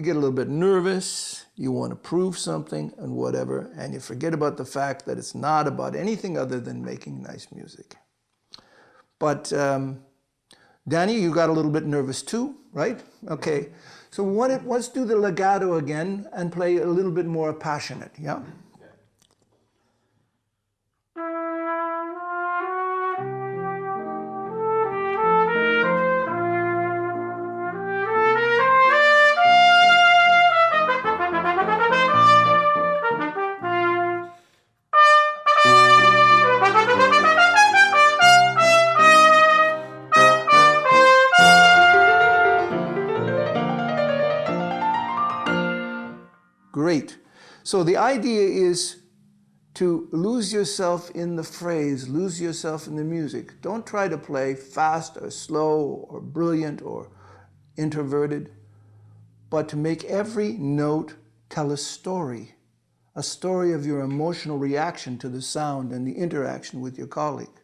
get a little bit nervous, you want to prove something and whatever, and you forget about the fact that it's not about anything other than making nice music. But Danny, you got a little bit nervous too, right? Okay, so let's do the legato again and play a little bit more passionate, yeah? Great. So the idea is to lose yourself in the phrase, lose yourself in the music. Don't try to play fast or slow or brilliant or introverted, but to make every note tell a story of your emotional reaction to the sound and the interaction with your colleague.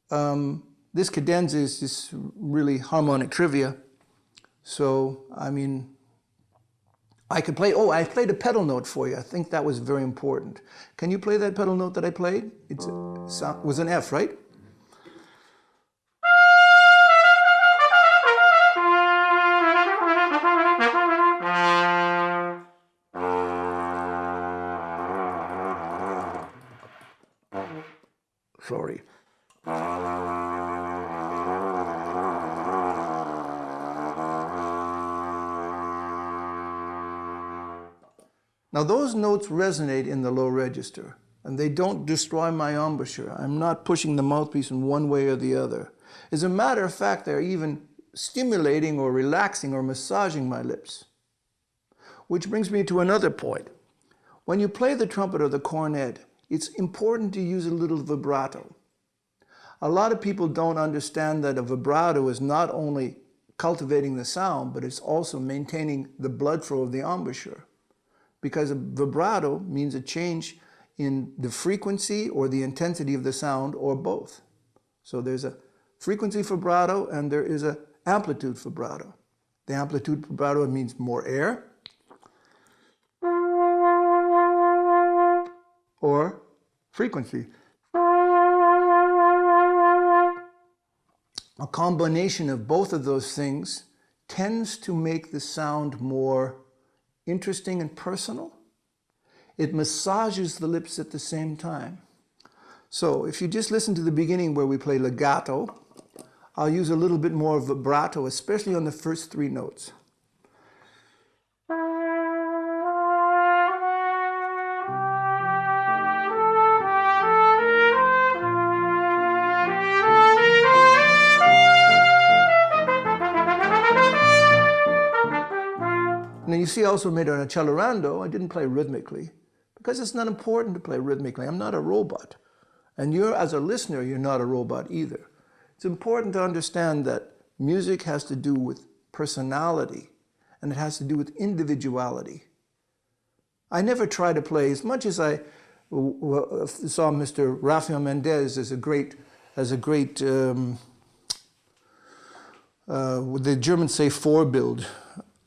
This cadenza is just really harmonic trivia. So, I mean, I could play, I played a pedal note for you. I think that was very important. Can you play that pedal note that I played? It was an F, right? Sorry. Now those notes resonate in the low register, and they don't destroy my embouchure. I'm not pushing the mouthpiece in one way or the other. As a matter of fact, they're even stimulating or relaxing or massaging my lips. Which brings me to another point. When you play the trumpet or the cornet, it's important to use a little vibrato. A lot of people don't understand that a vibrato is not only cultivating the sound, but it's also maintaining the blood flow of the embouchure. Because a vibrato means a change in the frequency or the intensity of the sound, or both. So there's a frequency vibrato and there is an amplitude vibrato. The amplitude vibrato means more air, or frequency. A combination of both of those things tends to make the sound more interesting and personal. It massages the lips at the same time. So if you just listen to the beginning where we play legato, I'll use a little bit more vibrato, especially on the first three notes. And then you see I also made it on a cellorando. I didn't play rhythmically because it's not important to play rhythmically. I'm not a robot. And you're, as a listener, you're not a robot either. It's important to understand that music has to do with personality and it has to do with individuality. I never try to play, as much as I saw Mr. Rafael Mendez as a great, the Germans say Vorbild.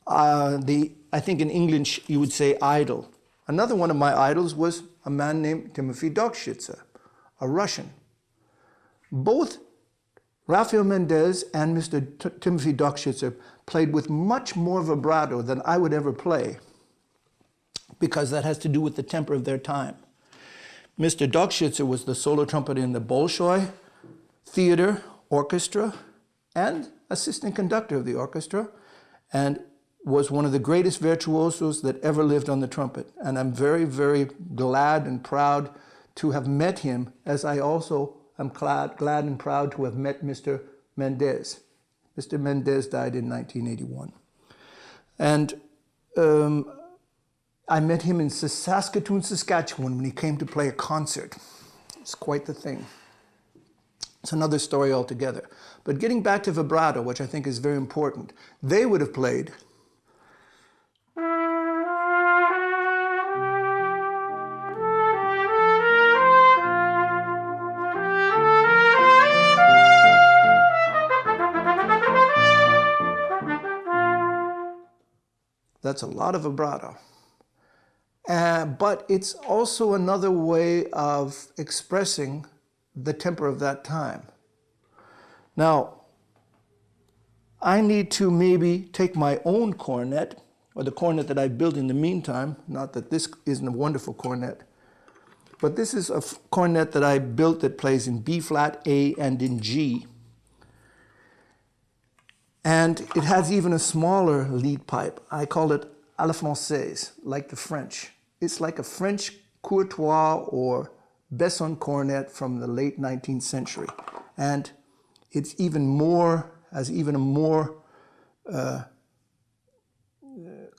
I think in English you would say idol. Another one of my idols was a man named Timothy Dokshitsa, a Russian. Both Rafael Mendez and Mr. Timothy Dokshitsa played with much more vibrato than I would ever play, because that has to do with the temper of their time. Mr. Dokshitsa was the solo trumpeter in the Bolshoi Theater Orchestra and assistant conductor of the orchestra, and was one of the greatest virtuosos that ever lived on the trumpet. And I'm very, very glad and proud to have met him, as I also am glad and proud to have met Mr. Mendez. Mr. Mendez died in 1981. And I met him in Saskatoon, Saskatchewan, when he came to play a concert. It's quite the thing. It's another story altogether. But getting back to vibrato, which I think is very important, they would have played That's a lot of vibrato. But it's also another way of expressing the temper of that time. Now, I need to maybe take my own cornet, or the cornet that I built in the meantime, not that this isn't a wonderful cornet, but this is a cornet that I built that plays in B flat, A, and in G. And it has even a smaller lead pipe. I call it à la française, like the French. It's like a French Courtois or Besson cornet from the late 19th century. And it's even more, has even a more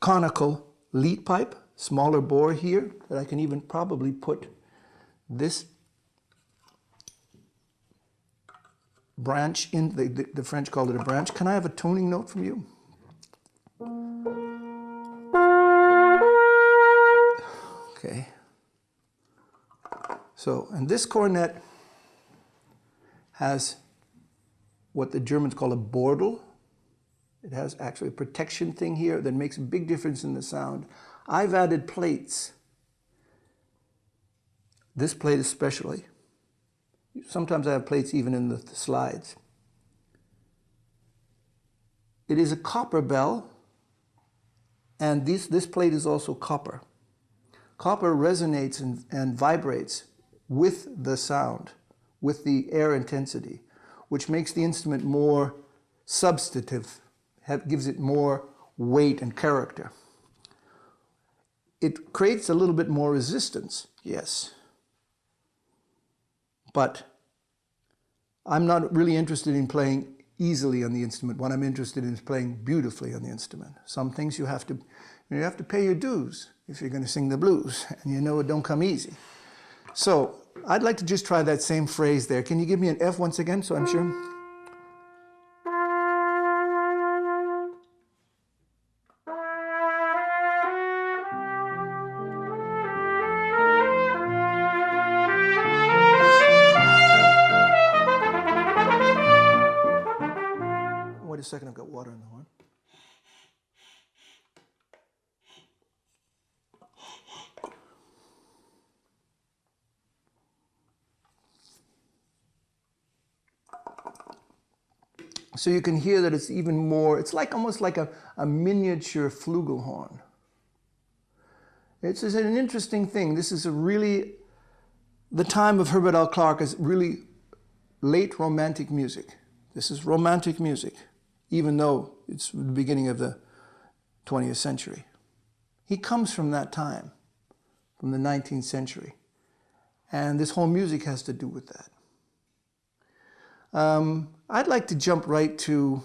conical lead pipe, smaller bore here, that I can even probably put this branch in. The French called it a branch. Can I have a tuning note from you? Okay. So, and this cornet has what the Germans call a Bordel. It has actually a protection thing here that makes a big difference in the sound. I've added plates. This plate especially. Sometimes I have plates even in the slides. It is a copper bell, and this plate is also copper. Copper resonates and vibrates with the sound, with the air intensity, which makes the instrument more substantive, gives it more weight and character. It creates a little bit more resistance, yes. But I'm not really interested in playing easily on the instrument. What I'm interested in is playing beautifully on the instrument. Some things you have to pay your dues if you're going to sing the blues, and you know it don't come easy. So I'd like to just try that same phrase there. Can you give me an F once again, so I'm sure? Wait a second, I've got water in the horn. So you can hear that it's even more, it's like almost like a miniature flugelhorn. It's an interesting thing. This is the time of Herbert L. Clarke is really late romantic music. This is romantic music, even though it's the beginning of the 20th century. He comes from that time, from the 19th century. And this whole music has to do with that. I'd like to jump right to,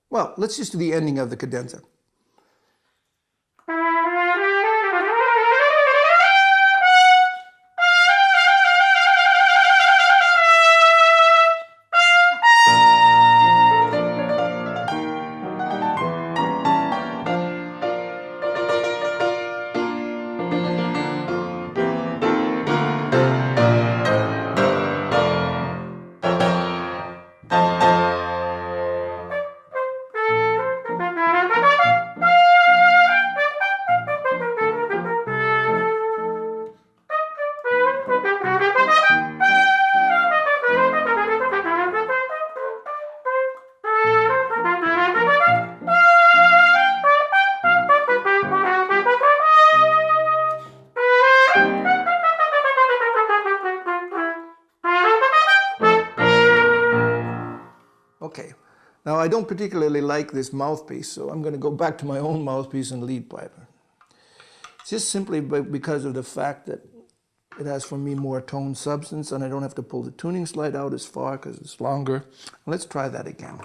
well, let's just do the ending of the cadenza. Okay, now I don't particularly like this mouthpiece, so I'm going to go back to my own mouthpiece and lead pipe. Just simply because of the fact that it has for me more tone substance, and I don't have to pull the tuning slide out as far because it's longer. Let's try that again.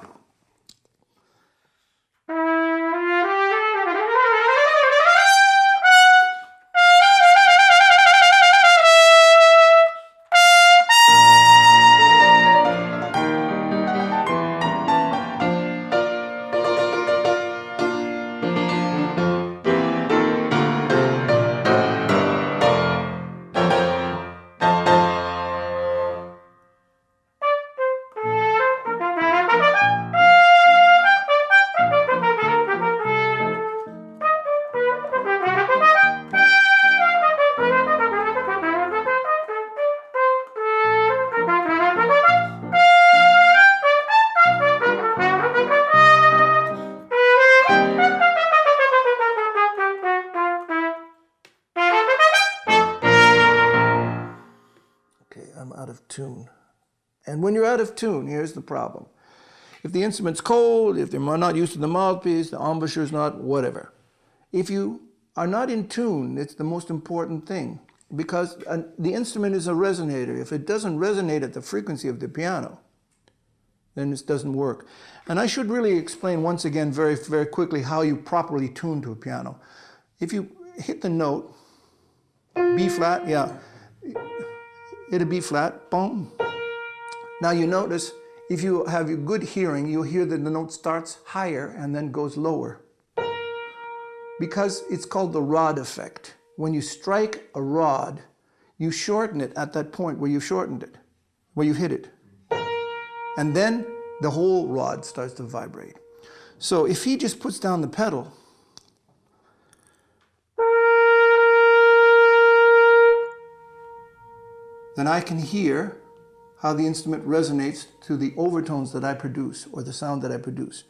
Okay, I'm out of tune. And when you're out of tune, here's the problem. If the instrument's cold, if they're not used to the mouthpiece, the embouchure's not, whatever. If you are not in tune, it's the most important thing, because the instrument is a resonator. If it doesn't resonate at the frequency of the piano, then it doesn't work. And I should really explain once again very, very quickly how you properly tune to a piano. If you hit the note, B flat, yeah, hit a B flat, boom. Now you notice, if you have good hearing, you'll hear that the note starts higher and then goes lower. Because it's called the rod effect. When you strike a rod, you shorten it at that point where you shortened it, where you hit it. And then the whole rod starts to vibrate. So if he just puts down the pedal, then I can hear how the instrument resonates to the overtones that I produce, or the sound that I produce.